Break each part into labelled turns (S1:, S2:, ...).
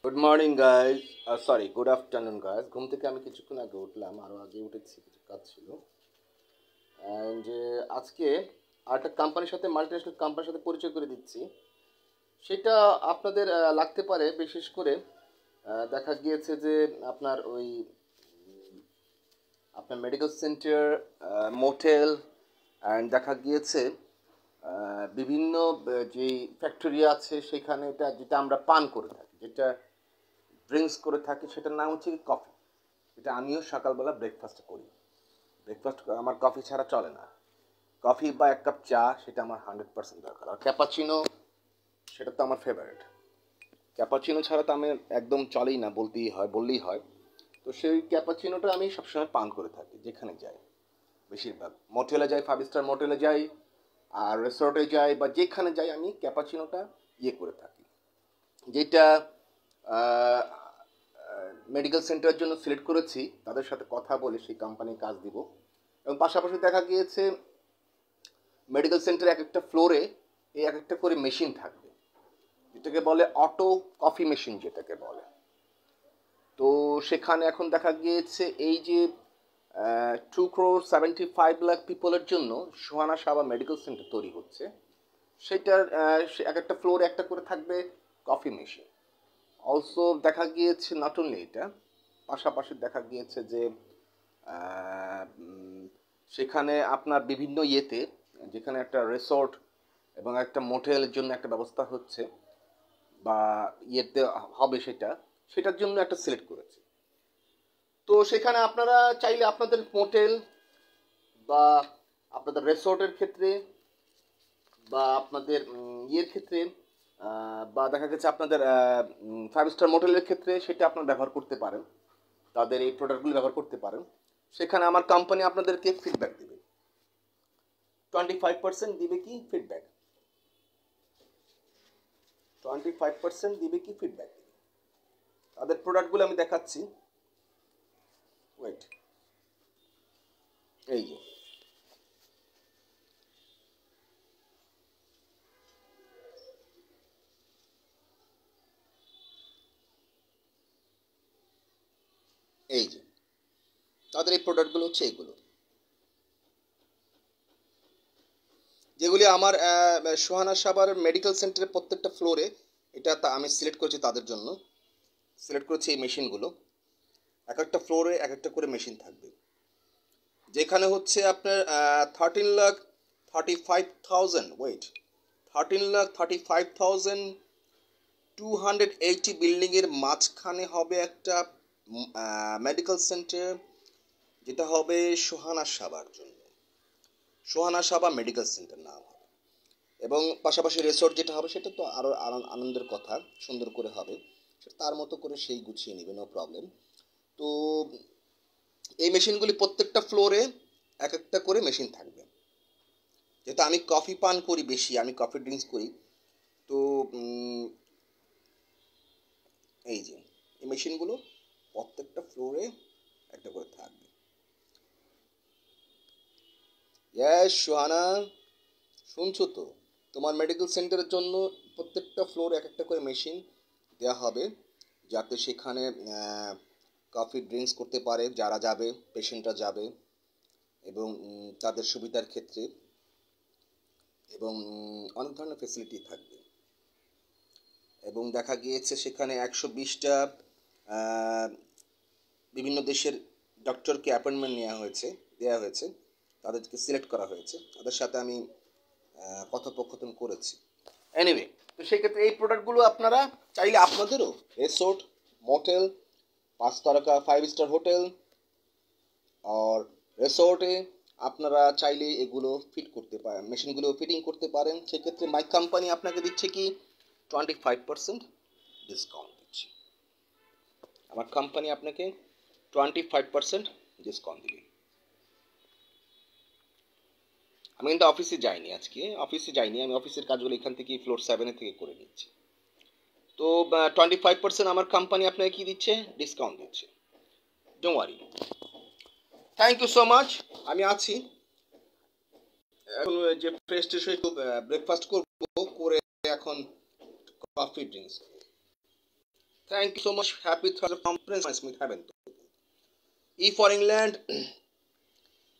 S1: Good morning guys, sorry good afternoon guys. ঘুম থেকে আমি কিছুক্ষণ আগে উঠলাম, আরও আগে উঠেছি, কিছু কাজ ছিল। অ্যান্ড আজকে আরেকটা কোম্পানির সাথে, মাল্টিন্যাশনাল কোম্পানির সাথে পরিচয় করে দিচ্ছি। সেটা আপনাদের লাগতে পারে, বিশেষ করে দেখা গিয়েছে যে আপনার ওই আপনার মেডিকেল সেন্টার, মোটেল, অ্যান্ড দেখা গিয়েছে বিভিন্ন যেই ফ্যাক্টরি আছে সেখানে এটা যেটা আমরা পান করে থাকি, যেটা ড্রিঙ্কস করে থাকি, সেটার নাম হচ্ছে কি কফি। এটা আমিও সকালবেলা ব্রেকফাস্ট করি। ব্রেকফাস্ট আমার কফি ছাড়া চলে না। কফি বা এক কাপ চা, সেটা আমার 100% দরকার। আর ক্যাপাচিনো, সেটা তো আমার ফেভারিট। ক্যাপাচিনো ছাড়া তো আমি একদম চলেই না, বললেই হয়। তো সেই ক্যাপাচিনোটা আমি সবসময় পান করে থাকি যেখানে যাই। বেশিরভাগ মোটেলে যাই, 5 স্টার মোটেলে যাই, আর রিসোর্টে যাই, বা যেখানে যাই আমি ক্যাপাচিনোটা করে থাকি। যেটা মেডিকেল সেন্টারের জন্য সিলেক্ট করেছি, তাদের সাথে কথা বলে সেই কোম্পানির কাজ দিব। এবং পাশাপাশি দেখা গিয়েছে মেডিকেল সেন্টারে এক একটা ফ্লোরে এই এক একটা করে মেশিন থাকবে, যেটাকে বলে অটো কফি মেশিন যেটাকে বলে। তো সেখানে এখন দেখা গিয়েছে এই যে 2.75 crore পিপলের জন্য সোহানা সাবা মেডিকেল সেন্টার তৈরি হচ্ছে। সেটার এক একটা ফ্লোরে একটা করে থাকবে কফি মেশিন। অলসো দেখা গিয়েছে নট অনলি এটা, পাশাপাশি দেখা গিয়েছে যে সেখানে আপনার বিভিন্ন যেখানে একটা রিসোর্ট এবং একটা মোটেলের জন্য একটা ব্যবস্থা হচ্ছে, বা ইয়েতে হবে, সেটার জন্য একটা সিলেক্ট করেছে। তো সেখানে আপনারা চাইলে আপনাদের মোটেল বা আপনাদের রিসোর্টের ক্ষেত্রে, বা আপনাদের ক্ষেত্রে, বা দেখা গেছে আপনাদের 5 স্টার মোটেলের ক্ষেত্রে, সেটা আপনারা ব্যবহার করতে পারেন, তাদের এই প্রোডাক্টগুলো ব্যবহার করতে পারেন। সেখানে আমার কোম্পানি আপনাদেরকে ফিডব্যাক দেবে। 25% দিবে কি ফিডব্যাক, 25% দিবে কি ফিডব্যাক দিবে। তাদের প্রোডাক্টগুলো আমি দেখাচ্ছি, ওয়েট। এই যে, এই যে তাদের এই প্রোডাক্টগুলো হচ্ছে এইগুলো, যেগুলি আমার সোহানা সাবার মেডিকেল সেন্টারের প্রত্যেকটা ফ্লোরে এটা আমি সিলেক্ট করেছি তাদের জন্য। সিলেক্ট করেছি এই মেশিনগুলো। এক একটা ফ্লোরে এক একটা করে মেশিন থাকবে, যেখানে হচ্ছে আপনার 13,35,000, ওয়েট, 13,35,280 বিল্ডিংয়ের মাঝখানে হবে একটা মেডিকেল সেন্টার, যেটা হবে সোহানা সাবার জন্য। সোহানা সাবা মেডিকেল সেন্টার নাম হবে। এবং পাশাপাশি রিসোর্ট যেটা হবে, সেটা তো আরও আনন্দের কথা, সুন্দর করে হবে। তার মতো করে সেই গুছিয়ে নেবে, নো প্রবলেম। তো এই মেশিনগুলি প্রত্যেকটা ফ্লোরে এক একটা করে মেশিন থাকবে। যেহেতু আমি কফি পান করি বেশি, আমি কফি ড্রিঙ্কস করি, তো এই যে এই মেশিনগুলো প্রত্যেকটা ফ্লোরে একটা করে থাকবে। ইয়েস সোহানা, শুনছো তো? তোমার মেডিকেল সেন্টারের জন্য প্রত্যেকটা ফ্লোর এক একটা করে মেশিন দেওয়া হবে, যাতে সেখানে কফি ড্রিঙ্কস করতে পারে যারা যাবে, পেশেন্টরা যাবে, এবং তাদের সুবিধার ক্ষেত্রে, এবং অনেক ধরনের ফেসিলিটি থাকবে। এবং দেখা গিয়েছে সেখানে 120টা বিভিন্ন দেশের ডক্টরকে অ্যাপয়েন্টমেন্ট দেওয়া হয়েছে, তাদেরকে সিলেক্ট করা হয়েছে, তাদের সাথে আমি কথোপকথন করেছি। এনিওয়ে, তো সেক্ষেত্রে এই প্রোডাক্টগুলো আপনারা চাইলে আপনাদেরও রিসোর্ট, মোটেল, 5 তারকা 5 স্টার হোটেল আর রিসোর্টে আপনারা চাইলে এগুলো ফিট করতে পারেন, মেশিনগুলো ফিটিং করতে পারেন। সেক্ষেত্রে মাই কোম্পানি আপনাকে দিচ্ছে কি 25% ডিসকাউন্ট দিচ্ছে। আমার কোম্পানি আপনাকে 25% ডিসকাউন্ট দিবে। আমি কিন্তু অফিসে যাইনি, আমি অফিসের কাজগুলো এখান থেকে ফ্লোর 7 থেকে করে নিচ্ছি। তো 25% আমার কোম্পানি আপনাকে কি দিচ্ছে, ডিসকাউন্ট দিচ্ছে। Don't worry, thank you so much. আমি আছি এখন, যে ফ্রেশ ট্রেশ হয়ে একটু ব্রেকফাস্ট করবো, করে এখন coffee drinks. Thank you so much. Happy Thursday from Prince Smith Heaven. E for England.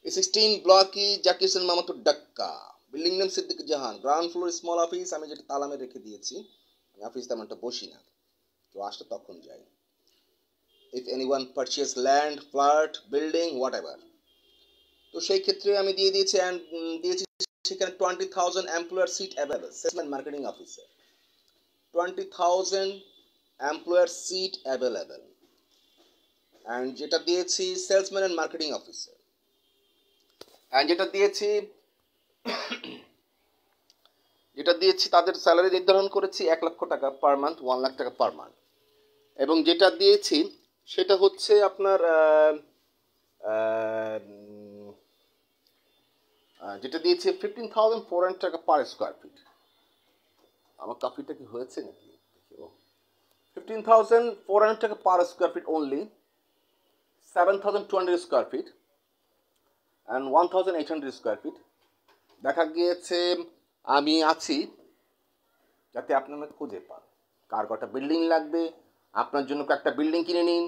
S1: 16 ব্লকি জাকিরসন মামাতো ডাক্কা, বিল্ডিং নেম সিদ্দিক জাহান, গ্রাউন্ড ফ্লোর স্মল অফিস। আমি যেটা তালামে রেখে দিয়েছি, আমি অফিস তেমন একটা বসি না, কেউ আসলে তখন যাই। If anyone purchase land, flat, building, what ever. তো সেই ক্ষেত্রে আমি দিয়ে দিয়েছি, অ্যান্ড দিয়েছি সেখানে 20,000 employer seat available, salesman marketing officer. 20,000 employer seat available, and যেটা দিয়েছি salesman and marketing officer, and যেটা দিয়েছি তাদের স্যালারি নির্ধারণ করেছি 1 লক্ষ টাকা পার মান্থ, 1 লাখ টাকা পার মান্থ। এবং যেটা দিয়েছি সেটা হচ্ছে আপনার যেটা দিয়েছি 15,400 টাকা পার স্কোয়ার ফিট। আমার কপিটা কি হয়েছে নাকি? 15,400 টাকা per square feet only, 7,200 square feet and 1,800 square feet. দেখা গিয়েছে আমি আছি যাতে আপনি আমাকে খুঁজে পান। কার কটা বিল্ডিং লাগবে, আপনার জন্য একটা বিল্ডিং কিনে নিন।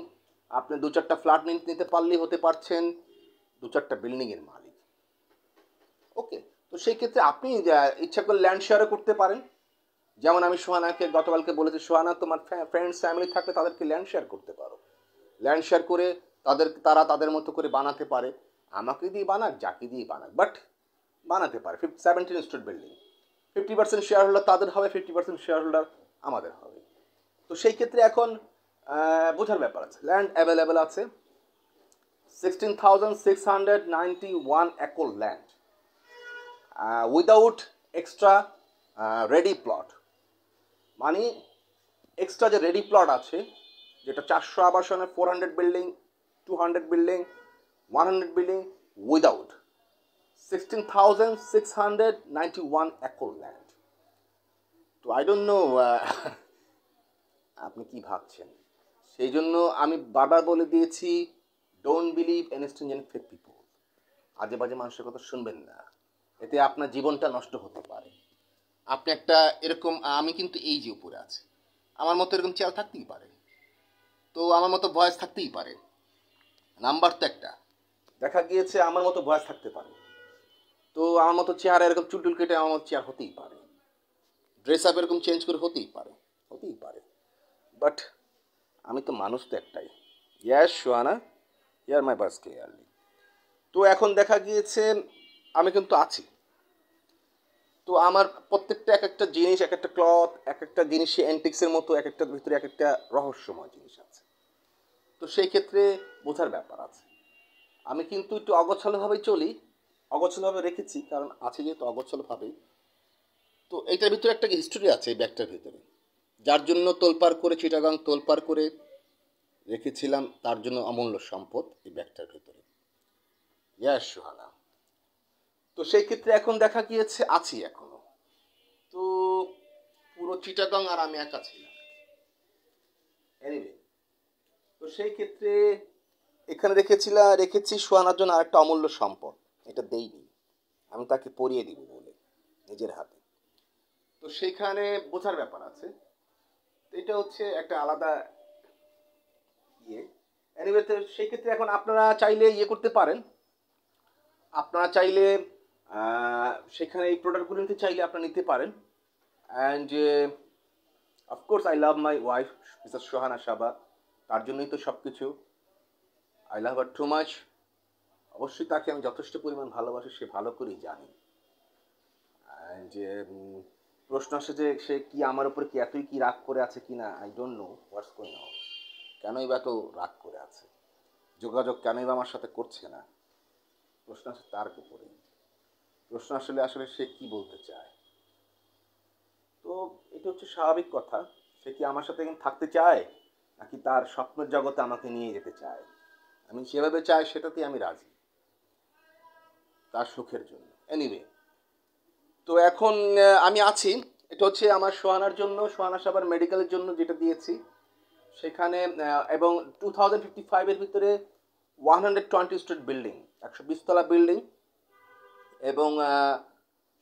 S1: আপনি 2-4টা ফ্ল্যাট নিতে পারলেই হতে পারছেন 2-4টা বিল্ডিংয়ের মালিক। ওকে, তো সেই ক্ষেত্রে আপনি ইচ্ছা করে ল্যান্ড শেয়ারও করতে পারেন। যেমন আমি সোহানাকে গতকালকে বলেছি, সোহানা তোমার ফ্রেন্ডস ফ্যামিলি থাকলে তাদেরকে ল্যান্ড শেয়ার করতে পারো। ল্যান্ড শেয়ার করে তারা তাদের মতো করে বানাতে পারে, আমাকে দিয়ে বানাক, যাকে দিয়ে বানাক, বাট বানাতে পারে। 17 স্টোর বিল্ডিং, 50% শেয়ার হোল্ডার তাদের হবে, 50% শেয়ার হোল্ডার আমাদের হবে। তো সেই ক্ষেত্রে এখন বোঝার ব্যাপার আছে। ল্যান্ড অ্যাভেলেবেল আছে 16,691 acre land without extra ready plot. মানে এক্সট্রা যে রেডি প্লট আছে, যেটা 400 আবাসনের, 400 building, 200 building, 100 building, without 16,691 acre land. তো আই ডোন্ট নো আপনি কি ভাবছেন। সেই জন্য আমি বারবার বলে দিয়েছি, don't believe instant fake people. আজে বাজে মানুষের কথা শুনবেন না, এতে আপনার জীবনটা নষ্ট হতে পারে। আপনি একটা এরকম, আমি কিন্তু এই যে উপরে আছে, আমার মতো এরকম চেয়ার থাকতেই পারে, তো আমার মতো ভয়েস থাকতেই পারে। নাম্বার তো একটা, দেখা গিয়েছে আমার মতো ভয়েস থাকতে পারে, তো আমার মতো চেহারা এরকম চুলটুল কেটে আমার মতো চেয়ার হতেই পারে, ড্রেস আপ এরকম চেঞ্জ করে হতেই পারে। বাট আমি তো মানুষ তো একটাই। ইয়াস সোহানা, ইয়ার মাই বাস ক্লিয়ারলি। তো এখন দেখা গিয়েছে আমি কিন্তু আছি, তো আমার প্রত্যেকটা এক একটা জিনিস, এক একটা ক্লথ, এক একটা জিনিসে অ্যান্টিক্সের মতো, এক একটার ভিতরে এক একটা রহস্যময় জিনিস আছে। তো সেই ক্ষেত্রে বোঝার ব্যাপার আছে। আমি কিন্তু একটু অগোছালোভাবেই চলি, অগোছালোভাবে রেখেছি, কারণ আছে যেহেতু অগোছালোভাবেই। তো এইটার ভিতরে একটা হিস্টোরি আছে এই ব্যাগটার ভিতরে, যার জন্য তোলপাড় করে চিটাগাং তোলপাড় করে রেখেছিলাম, তার জন্য অমূল্য সম্পদ এই ব্যাগটার ভিতরে। ইয়াস সোহানা। তো সেই ক্ষেত্রে এখন দেখা গিয়েছে আছি এখনো, তো পুরো চিটাগাং আর আমি একা ছিলাম। এনিওয়ে, তো সেই ক্ষেত্রে এখানে রেখেছি সোহানার জন্য আরেকটা অমূল্য সম্পদ। এটা দেইনি, আমি তাকে পরিয়ে দিব বলে নিজের হাতে। তো সেইখানে বোঝার ব্যাপার আছে, এটা হচ্ছে একটা আলাদা ইয়ে। এনিওয়ে, তো সেই ক্ষেত্রে এখন আপনারা চাইলে করতে পারেন, আপনারা চাইলে সেখানে এই প্রোডাক্টগুলো নিতে চাইলে আপনারা নিতে পারেন। And of course I love my wife Mrs Sohana Saba, তার জন্যই তো সব কিছু। I love her too much. অবশ্যই তাকে আমি যথেষ্ট পরিমাণ ভালোবাসি, সে ভালো করেই জানি। যে প্রশ্ন আসে যে সে কি আমার উপরে কি এতই কি রাগ করে আছে কি না, I don't know what's going on. কেনই বা তো রাগ করে আছে, যোগাযোগ কেনই বা আমার সাথে করছে না, প্রশ্ন আসে তার উপরে। প্রশ্ন আসলে সে কি বলতে চায়। তো এটা হচ্ছে স্বাভাবিক কথা। সে কি আমার সাথে থাকতে চায়, নাকি তার স্বপ্নের জগতে আমাকে নিয়ে যেতে চায়? আমি যেভাবে চাই সেটাতেই আমি রাজি, তার সুখের জন্য। এনিওয়ে, তো এখন আমি আছি, এটা হচ্ছে আমার সোহানার জন্য, সোহানা সাবার মেডিকেলের জন্য যেটা দিয়েছি সেখানে। এবং 2055-এর ভিতরে 120 স্টোরি বিল্ডিং, 120 তলা বিল্ডিং, এবং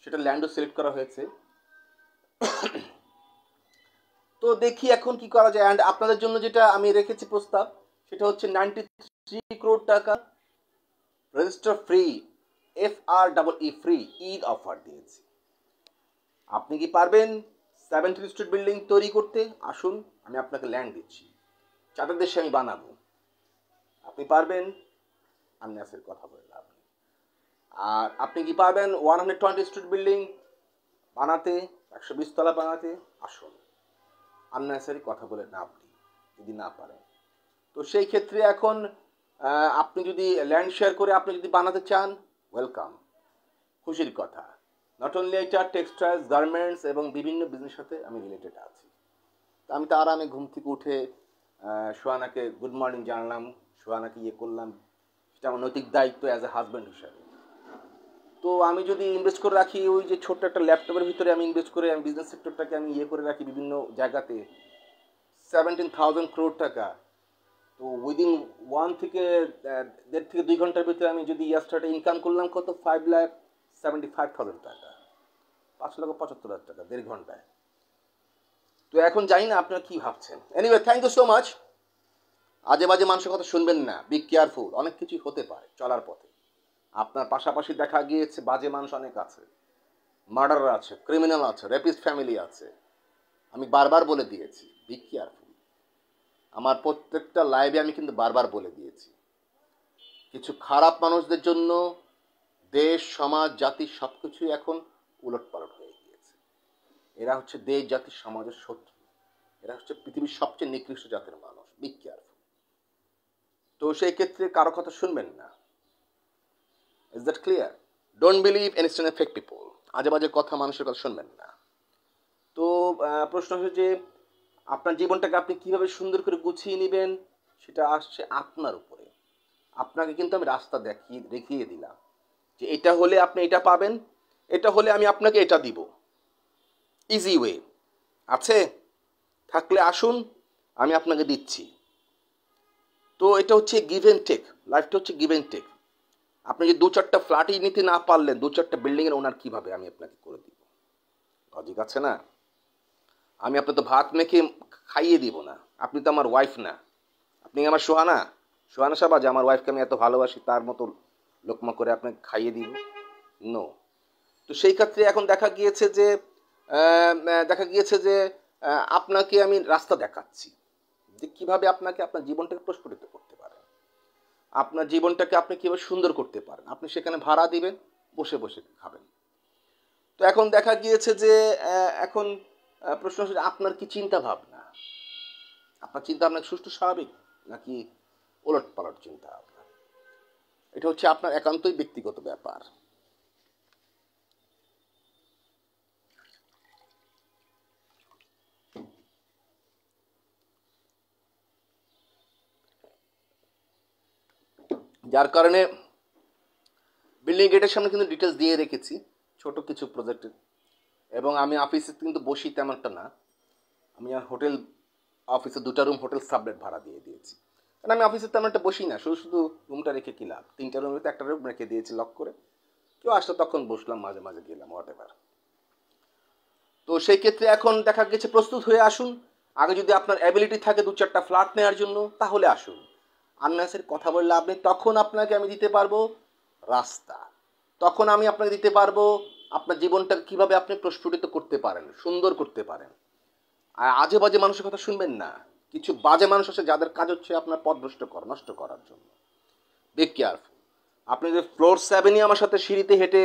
S1: সেটা ল্যান্ডও সিলেক্ট করা হয়েছে। তো দেখি এখন কি করা যায়। অ্যান্ড আপনাদের জন্য যেটা আমি রেখেছি প্রস্তাব, সেটা হচ্ছে 93 crore টাকা register free, FREE free Eid offer দিয়েছি। আপনি কি পারবেন 17 স্ট্রিট বিল্ডিং তৈরি করতে? আসুন, আমি আপনাকে ল্যান্ড দিচ্ছি, চাঁদের দেশে আমি বানাবো। আপনি পারবেন? আন্যাসের কথা বলে লাভ নেই। আর আপনি কি পারবেন 120 স্ট্রিট বিল্ডিং বানাতে, 120 তলা বানাতে? আসুন, আন্যাসেরই কথা বলে লাভ নেই যদি না পারেন। তো সেই ক্ষেত্রে এখন আপনি যদি ল্যান্ড শেয়ার করে আপনি যদি বানাতে চান, ওয়েলকাম, খুশির কথা। নট অনলি এটা, টেক্সটাইলস, গার্মেন্টস এবং বিভিন্ন বিজনেসের সাথে আমি রিলেটেড আছি। তা আমি তো আরামে ঘুম থেকে উঠে সোহানাকে গুড মর্নিং জানালাম, সোহানাকে ইয়ে করলাম, সেটা আমার নৈতিক দায়িত্ব অ্যাজ এ হাজব্যান্ড হিসাবে। তো আমি যদি ইনভেস্ট করে রাখি ওই যে ছোট্ট একটা ল্যাপটপের ভিতরে, আমি ইনভেস্ট করে আমি বিজনেস সেক্টরটাকে আমি ইয়ে করে রাখি বিভিন্ন জায়গাতে 17,000 crore টাকা, তো উইদিন 1 থেকে 2 ঘন্টার ভিতরে আমি যদি ইয়ারস্টার্টে ইনকাম করলাম কত, 5,75,000 টাকা, 5,75,000 টাকা 1.5 ঘন্টায়। তো এখন জানি না আপনারা কি ভাবছেন। Anyway, thank you so much. আজে বাজে মানুষের কথা শুনবেন না, বি কেয়ারফুল, অনেক কিছুই হতে পারে চলার পথে। আপনার পাশাপাশি দেখা গিয়েছে বাজে মানুষ অনেক আছে, মার্ডারার আছে, ক্রিমিনাল আছে, রেপিস্ট ফ্যামিলি আছে। আমি বারবার বলে দিয়েছি, বি কেয়ারফুল। আমার প্রত্যেকটা লাইভে আমি কিন্তু বারবার বলে দিয়েছি, কিছু খারাপ মানুষদের জন্য দেশ, সমাজ, জাতি সব কিছুই এখন উলটপালট হয়ে গিয়েছে। এরা হচ্ছে দেশ, জাতি, সমাজের শত্রু। এরা হচ্ছে পৃথিবীর সবচেয়ে নিকৃষ্ট জাতের মানুষ। Be careful. তো সেই ক্ষেত্রে কারো কথা শুনবেন না। Is that clear? Don't believe instant fake people. আজে বাজে কথা, মানুষের কথা শুনবেন না। তো প্রশ্ন হচ্ছে যে আপনার জীবনটাকে আপনি কিভাবে সুন্দর করে গুছিয়ে নেবেন, সেটা আসছে আপনার উপরে। আপনাকে কিন্তু আমি রাস্তা দেখিয়ে দিলাম যে এটা হলে আপনি এটা পাবেন, এটা হলে আমি আপনাকে এটা দিব। ইজি ওয়ে আছে, থাকলে আসুন, আমি আপনাকে দিচ্ছি। তো এটা হচ্ছে গিভ অ্যান্ড টেক, লাইফটা হচ্ছে গিভ অ্যান্ড টেক। আপনি যে 2-4টা ফ্ল্যাটই নিতে না পারলেন, 2-4টা বিল্ডিংয়ের ওনার কীভাবে আমি আপনাকে করে দিব? লজিক আছে না? আমি আপনার তো ভাত মেখে খাইয়ে দিব না, আপনি তো আমার ওয়াইফ না। আপনি আমার সোহানা সাবা যে আমার ওয়াইফকে আমি এত ভালোবাসি, তার মতো লোকমা করে আপনাকে খাইয়ে দিব? নো। তো সেই ক্ষেত্রে এখন দেখা গিয়েছে যে আপনাকে আমি রাস্তা দেখাচ্ছি যে কীভাবে আপনাকে আপনার জীবনটাকে প্রস্ফুটিত করতে পারেন, আপনার জীবনটাকে আপনি কীভাবে সুন্দর করতে পারেন। আপনি সেখানে ভাড়া দিবেন, বসে বসে খাবেন। তো এখন দেখা গিয়েছে যে এখন প্রশ্ন হচ্ছে আপনার কি চিন্তা ভাবনা, আপনার চিন্তা ভাবনা সুষ্ঠু স্বাভাবিক নাকি ওলট পালট চিন্তা ভাবনা? এটা হচ্ছে আপনার একান্তই ব্যক্তিগত ব্যাপার। যার কারণে বিল্ডিং গেটের সামনে কিন্তু ডিটেলস দিয়ে রেখেছি ছোট কিছু প্রজেক্টের। এবং আমি অফিসে কিন্তু বসি তেমন একটা না, আমি হোটেল অফিসে 2টা রুম হোটেল সাবলেট ভাড়া দিয়ে দিয়েছি। কারণ আমি অফিসে তেমন একটা বসি না, শুধু রুমটা রেখে কি লাভ। 3টা রুমের ভিতরে একটা রুম রেখে দিয়েছি লক করে, কেউ আসলে তখন বসলাম, মাঝে মাঝে গেলাম, হোয়াট এভার। তো সেই ক্ষেত্রে এখন দেখা গেছে প্রস্তুত হয়ে আসুন। আগে যদি আপনার অ্যাবিলিটি থাকে 2-4টা ফ্ল্যাট নেওয়ার জন্য, তাহলে আসুন। আন্নাসের কথা বললে আপনি, তখন আপনাকে আমি দিতে পারবো রাস্তা, তখন আমি আপনাকে দিতে পারবো আপনার জীবনটাকে কীভাবে আপনি প্রস্ফুটিত করতে পারেন, সুন্দর করতে পারেন। আর আজে বাজে মানুষের কথা শুনবেন না। কিছু বাজে মানুষ আছে যাদের কাজ হচ্ছে আপনার পথ নষ্ট করার জন্য। Be careful. আপনি যদি ফ্লোর 7-ই আমার সাথে সিঁড়িতে হেঁটে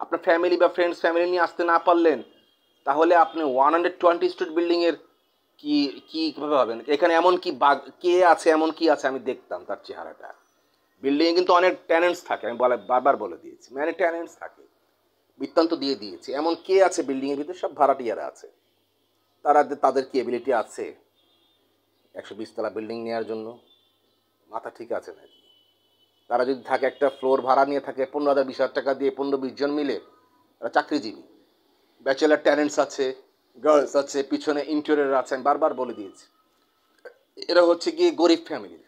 S1: আপনার ফ্যামিলি বা ফ্রেন্ডস ফ্যামিলি নিয়ে আসতে না পারলেন, তাহলে আপনি 120 স্ট্রিট বিল্ডিংয়ের কীভাবে হবেন? এখানে এমন কি কে আছে, এমন কি আছে আমি দেখতাম তার চেহারাটা। বিল্ডিংয়ে কিন্তু অনেক ট্যানেন্টস থাকে, আমি বারবার বলে দিয়েছি, মানে ট্যানেন্টস থাকে, বৃত্তান্ত দিয়ে দিয়েছি। এমন কে আছে বিল্ডিংয়ের ভিতরে? সব ভাড়াটিয়ারা আছে। তাদের কি এবিলিটি আছে 120 তলা বিল্ডিং নেওয়ার জন্য? মাথা ঠিক আছে নাকি? তারা যদি থাকে, একটা ফ্লোর ভাড়া নিয়ে থাকে 15,000-20,000 টাকা দিয়ে, 15-20 জন মিলে, তারা চাকরিজীবী। ব্যাচেলার ট্যালেন্টস আছে, গার্লস আছে, পিছনে ইন্টেরিয়র আছে। আমি বারবার বলে দিয়েছি, এরা হচ্ছে গিয়ে গরিব ফ্যামিলির,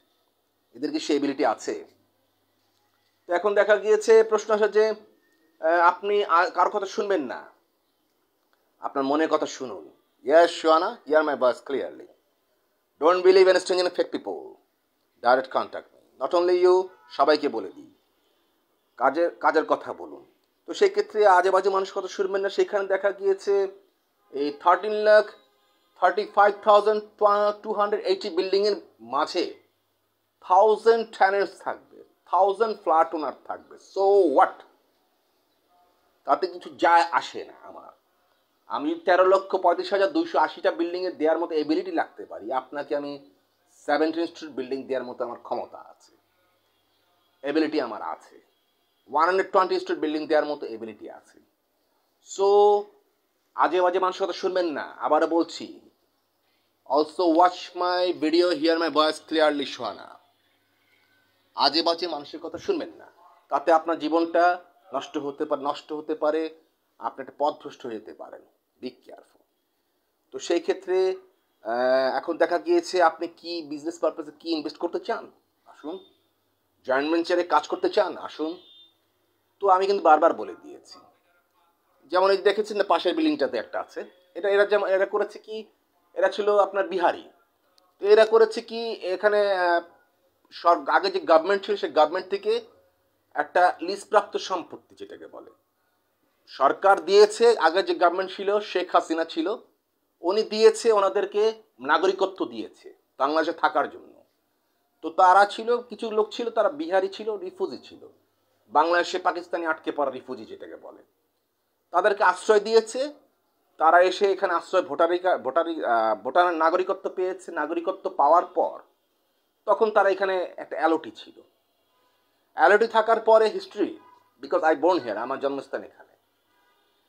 S1: এদের কি সে এবিলিটি আছে? তো এখন দেখা গিয়েছে প্রশ্ন আসে যে আপনি কার কথা শুনবেন না, আপনার মনের কথা শুনুন। Yes, Shwana, hear my voice clearly. Don't believe in stringing fake people. Direct contact me. Not only you, সবাইকে বলে দিই কাজের কথা বলুন। তো সেই ক্ষেত্রে আজে বাজে মানুষ কথা শুনবেন না। সেখানে দেখা গিয়েছে এই 13,35,280 বিল্ডিংয়ের মাঝে 1000 tenants থাকবে, 1000 ফ্ল্যাট ওনার থাকবে। সো হোয়াট, তাতে কিছু যায় আসে না আমার। আমি 13,35,280টা বিল্ডিংয়ে দেওয়ার মতো এবিলিটি রাখতে পারি, আপনাকে আমি 17 স্ট্রিট বিল্ডিং দেওয়ার মতো আমার ক্ষমতা আছে, এবিলিটি আমার আছে। 120 স্ট্রিট বিল্ডিং দেওয়ার মতো এবিলিটি আছে। সো আজে বাজে মানুষের কথা শুনবেন না। আবারও বলছি, also watch my video, here my voice clearly শোনা। আজে বাজে মানুষের কথা শুনবেন না, তাতে আপনার জীবনটা নষ্ট হতে পারে, আপনি একটা পথভ্রষ্ট হয়ে যেতে পারেন। Be careful. তো সেই ক্ষেত্রে এখন দেখা গিয়েছে আপনি কি বিজনেস পারপাসে কি ইনভেস্ট করতে চান, আসুন। জয়েন্ট ভেঞ্চারে কাজ করতে চান, আসুন। তো আমি কিন্তু বারবার বলে দিয়েছি, যেমন এই দেখেছেন না পাশের বিল্ডিংটাতে একটা আছে, এরা করেছে কি, এরা ছিল আপনার বিহারি। তো এরা করেছে কি, এখানে আগে যে গভর্নমেন্ট ছিল সেই গভর্নমেন্ট থেকে একটা লিজপ্রাপ্ত সম্পত্তি যেটাকে বলে সরকার দিয়েছে। আগে যে গভর্নমেন্ট ছিল, শেখ হাসিনা ছিল, উনি দিয়েছে, ওনাদেরকে নাগরিকত্ব দিয়েছে বাংলাদেশে থাকার জন্য। তো তারা ছিল, কিছু লোক ছিল, তারা বিহারি ছিল, রিফিউজি ছিল, বাংলাদেশে পাকিস্তানি আটকে পড়া রিফিউজি যেটাকে বলে, তাদেরকে আশ্রয় দিয়েছে। তারা এসে এখানে আশ্রয় ভোটার নাগরিকত্ব পেয়েছে। নাগরিকত্ব পাওয়ার পর তখন তারা এখানে একটা অ্যালোটি ছিল। অ্যালোটি থাকার পরে history, because I born here, আমার জন্মস্থান এখানে।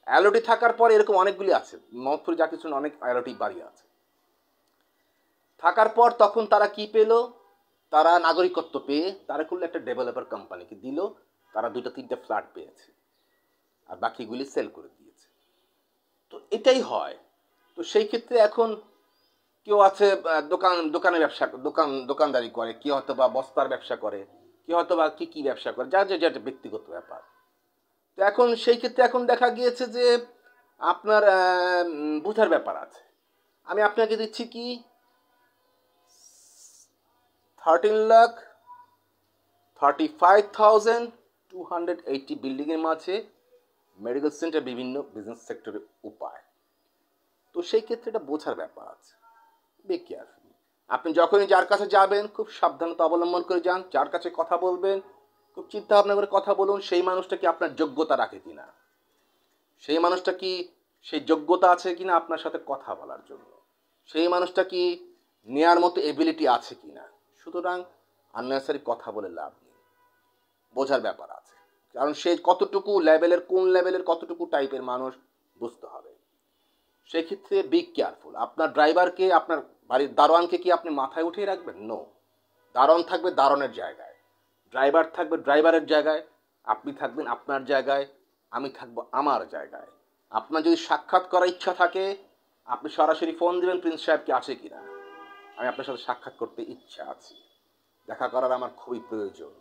S1: অ্যালোটি থাকার পরে এরকম অনেকগুলি আছে, মহৎপুর যা কিছু অনেক অ্যালোটি বাড়ি আছে। থাকার পর তখন তারা কি পেল, তারা নাগরিকত্ব পেয়ে তারা করলো একটা ডেভেলপার কোম্পানিকে দিল, তারা 2-3টা ফ্ল্যাট পেয়েছে, আর বাকিগুলি সেল করে দিয়েছে। তো এটাই হয়। তো সেই ক্ষেত্রে এখন কেউ আছে দোকানে ব্যবসা, দোকানদারি করে, কেউ হয়তো বা বস্তার ব্যবসা করে, কেউ হয়তো বা কি ব্যবসা করে, যার যে ব্যক্তিগত ব্যাপার। তো এখন সেই ক্ষেত্রে এখন দেখা গিয়েছে যে আপনার বুঝার ব্যাপার আছে। আমি আপনাকে দিচ্ছি কি 13,35,280 বিল্ডিংয়ের মাঝে মেডিকেল সেন্টার, বিভিন্ন বিজনেস সেক্টরের উপায়। তো সেই ক্ষেত্রে এটা বোঝার ব্যাপার আছে। Be careful. আপনি যখনই যার কাছে যাবেন খুব সাবধানতা অবলম্বন করে যান। যার কাছে কথা বলবেন খুব চিন্তা ভাবনা করে কথা বলুন, সেই মানুষটা কি আপনার যোগ্যতা রাখে কিনা, সেই মানুষটা কি সেই যোগ্যতা আছে কিনা আপনার সাথে কথা বলার জন্য, সেই মানুষটা কি নেয়ার মতো এবিলিটি আছে কিনা। সুতরাং আননেসারি কথা বলে লাভ নেই, বোঝার ব্যাপার আছে। কারণ সে কতটুকু লেভেলের, কোন লেভেলের, কতটুকু টাইপের মানুষ বুঝতে হবে। সেক্ষেত্রে বি কেয়ারফুল। আপনার ড্রাইভারকে, আপনার বাড়ির দারোয়ানকে কি আপনি মাথায় উঠিয়ে রাখবেন? নো। দারোয়ান থাকবে দারোয়ানের জায়গায়, ড্রাইভার থাকবে ড্রাইভারের জায়গায়, আপনি থাকবেন আপনার জায়গায়, আমি থাকবো আমার জায়গায়। আপনার যদি সাক্ষাৎ করার ইচ্ছা থাকে, আপনি সরাসরি ফোন দেবেন, প্রিন্স সাহেব কি আছে কিনা, আমি আপনার সাথে সাক্ষাৎ করতে ইচ্ছা আছে, দেখা করার আমার খুবই প্রয়োজন,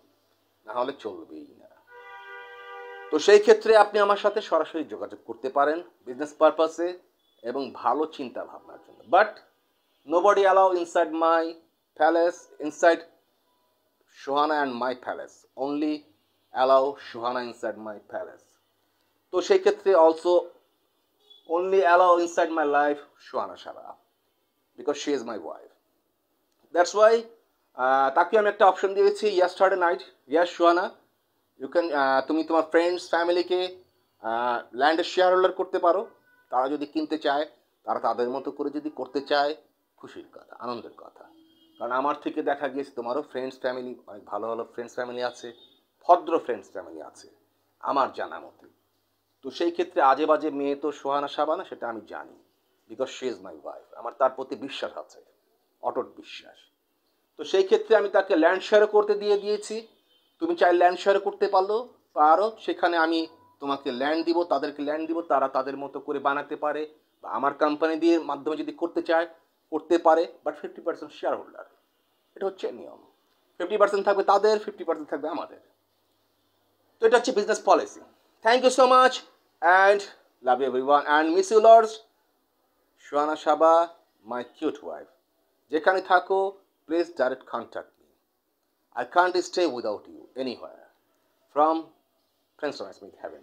S1: না হলে চলবেই না। তো সেই ক্ষেত্রে আপনি আমার সাথে সরাসরি যোগাযোগ করতে পারেন বিজনেস পারপাসে এবং ভালো চিন্তা ভাবনার জন্য। But nobody allow inside my palace, inside Sohana and my palace, only allow Sohana inside my palace. তো সেই ক্ষেত্রে also only allow inside my life Shohana Shara, because she is my wife. That's why তাকে আমি একটা অপশন দিয়েছি, yesterday night, yes Shohana, you can, তুমি তোমার friends ফ্যামিলিকে ল্যান্ডের শেয়ার হোল্ডার করতে পারো। তারা যদি কিনতে চায়, তারা তাদের মতো করে যদি করতে চায়, খুশির কথা, আনন্দের কথা। কারণ আমার থেকে দেখা গিয়েছে তোমারও ফ্রেন্ডস ফ্যামিলি, অনেক ভালো ভালো ফ্রেন্ডস ফ্যামিলি আছে, ভদ্র ফ্রেন্ডস ফ্যামিলি আছে আমার জানা মতে। তো সেই ক্ষেত্রে আজে বাজে মেয়ে তো সোহানা সাবানা, সেটা আমি জানি, because she is my wife. আমার তার প্রতি বিশ্বাস আছে, অটট বিশ্বাস। তো সেই ক্ষেত্রে আমি তাকে ল্যান্ড শেয়ার করতে দিয়েছি। তুমি চাই ল্যান্ড শেয়ার করতে পারো, সেখানে আমি তোমাকে ল্যান্ড দিব, তাদেরকে ল্যান্ড দিব, তারা তাদের মতো করে বানাতে পারে, বা আমার কোম্পানি দিয়ে মাধ্যমে যদি করতে চায় করতে পারে, বাট 50% শেয়ার হোল্ডার। এটা হচ্ছে নিয়ম। 50% থাকবে তাদের, 50% থাকবে আমাদের। তো এটা হচ্ছে business policy. Thank you so much and love you everyone and miss you lots. Shuana Shaba, my cute wife. যেখানে থাকো, please direct contact me. I can't stay without you anywhere. From Prince Smith Heaven.